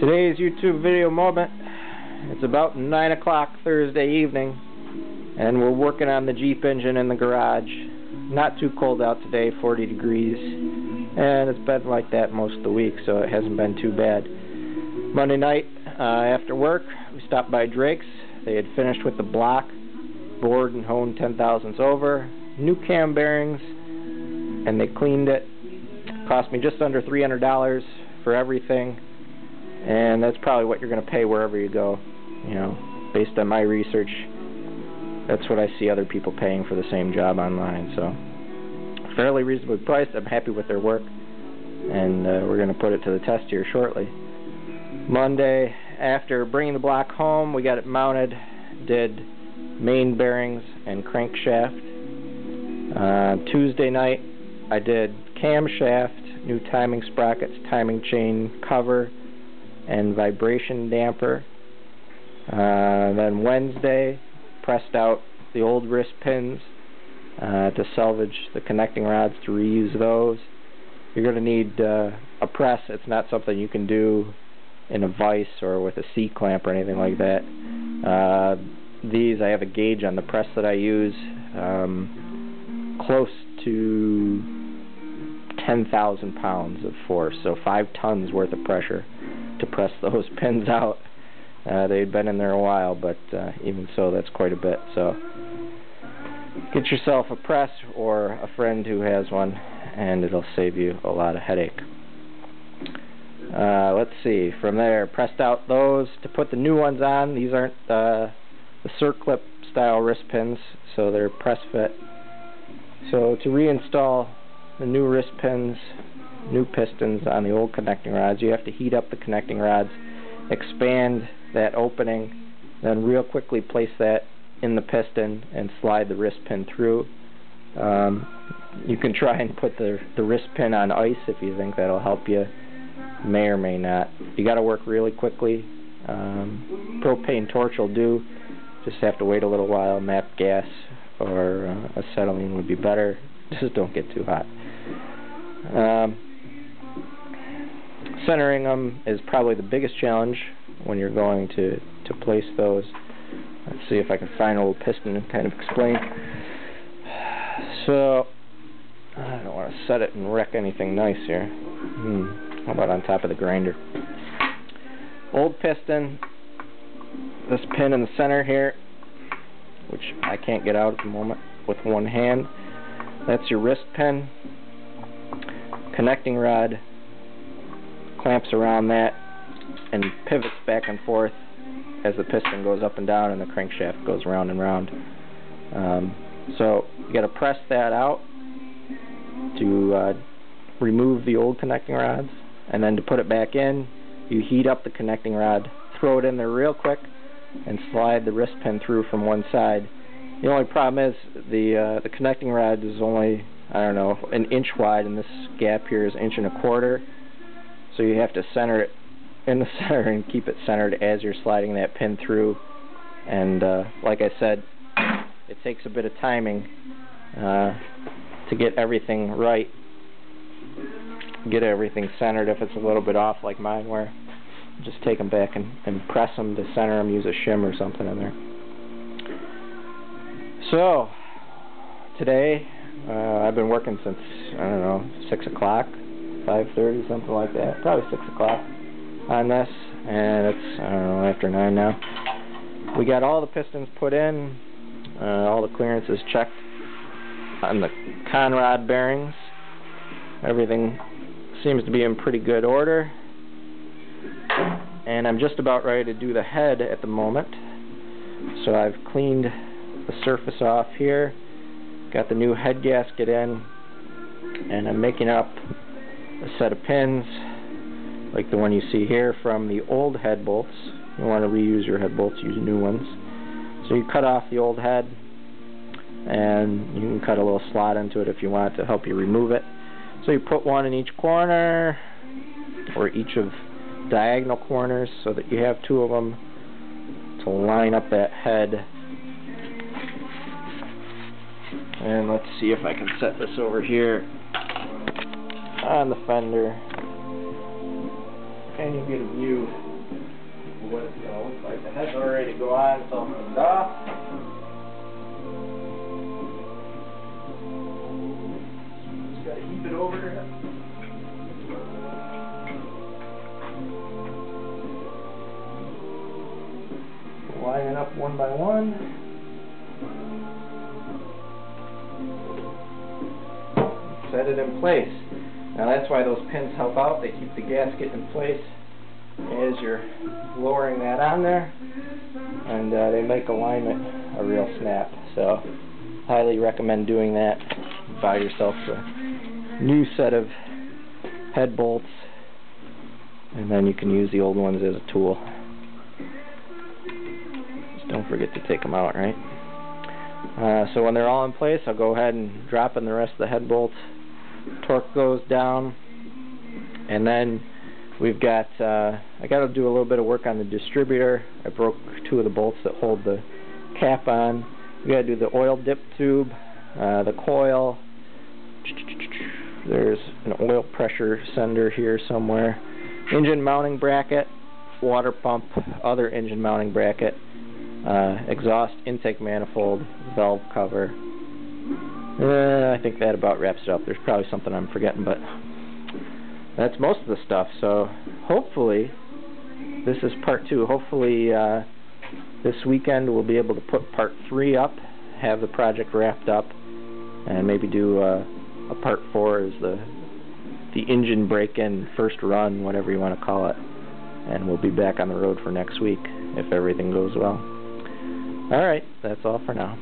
Today's YouTube video moment, it's about 9 o'clock Thursday evening, and we're working on the Jeep engine in the garage. Not too cold out today, 40 degrees, and it's been like that most of the week, so it hasn't been too bad. Monday night, after work, we stopped by Drake's. They had finished with the block, bored and honed 10 thousandths over, new cam bearings, and they cleaned it. Cost me just under $300 for everything. And that's probably what you're going to pay wherever you go. You know, based on my research, that's what I see other people paying for the same job online. So, fairly reasonably priced. I'm happy with their work, and we're going to put it to the test here shortly. Monday, after bringing the block home, we got it mounted, did main bearings and crankshaft. Tuesday night, I did camshaft, new timing sprockets, timing chain cover, and vibration damper. Then Wednesday, pressed out the old wrist pins to salvage the connecting rods, to reuse those. You're going to need a press. It's not something you can do in a vise or with a C-clamp or anything like that. These, I have a gauge on the press that I use, close to 10,000 pounds of force, so 5 tons worth of pressure to press those pins out. They'd been in there a while, but even so, that's quite a bit. So get yourself a press or a friend who has one, and it'll save you a lot of headache. Let's see, from there, pressed out those to put the new ones on. These aren't the circlip style wrist pins, so they're press fit. So to reinstall the new wrist pins, new pistons on the old connecting rods, you have to heat up the connecting rods, expand that opening, then real quickly place that in the piston and slide the wrist pin through. You can try and put the wrist pin on ice if you think that'll help you. May or may not. You got to work really quickly. Propane torch will do. Just have to wait a little while. MAP gas or acetylene would be better. Just don't get too hot. Centering them is probably the biggest challenge when you're going to place those. Let's see if I can find a little piston and kind of explain. So, I don't want to set it and wreck anything nice here. How about on top of the grinder? Old piston, this pin in the center here, which I can't get out at the moment with one hand. That's your wrist pin. Connecting rod clamps around that and pivots back and forth as the piston goes up and down and the crankshaft goes round and round. So you got to press that out to remove the old connecting rods, and then to put it back in, you heat up the connecting rod, throw it in there real quick, and slide the wrist pin through from one side. The only problem is the connecting rod is only, I don't know, an inch wide, and this gap here is 1.25 inches. So you have to center it in the center and keep it centered as you're sliding that pin through. And like I said, it takes a bit of timing to get everything right, get everything centered. If it's a little bit off like mine were, just take them back and press them to center them, use a shim or something in there. So, today, I've been working since, I don't know, 6 o'clock, 5:30, something like that. Probably 6 o'clock on this, and it's, I don't know, after 9 now. We got all the pistons put in, all the clearances checked on the conrod bearings. Everything seems to be in pretty good order. And I'm just about ready to do the head at the moment. So I've cleaned the surface off here, got the new head gasket in, and I'm making up a set of pins like the one you see here from the old head bolts. You want to reuse your head bolts, use new ones. So you cut off the old head, and you can cut a little slot into it if you want to help you remove it. So you put one in each corner, or each of diagonal corners, so that you have 2 of them to line up that head. And let's see if I can set this over here on the fender. And you get a view what it's going to look like. The head's all ready to go on, it's all cleaned off. Just got to heap it over it. Line it up one by one. Set it in place. Now that's why those pins help out. They keep the gasket in place as you're lowering that on there, and they make alignment a real snap. So highly recommend doing that. Buy yourself a new set of head bolts, and then you can use the old ones as a tool. Just don't forget to take them out, right? So when they're all in place, I'll go ahead and drop in the rest of the head bolts. Torque goes down, and then we've got I got to do a little bit of work on the distributor. I broke two of the bolts that hold the cap on. We got to do the oil dip tube, the coil. There's an oil pressure sender here somewhere. Engine mounting bracket, water pump, other engine mounting bracket, exhaust intake manifold, valve cover. I think that about wraps it up. There's probably something I'm forgetting, but that's most of the stuff. So hopefully, this is part 2. Hopefully this weekend we'll be able to put part 3 up, have the project wrapped up, and maybe do a part 4 as the engine break-in first run, whatever you want to call it. And we'll be back on the road for next week if everything goes well. Alright, that's all for now.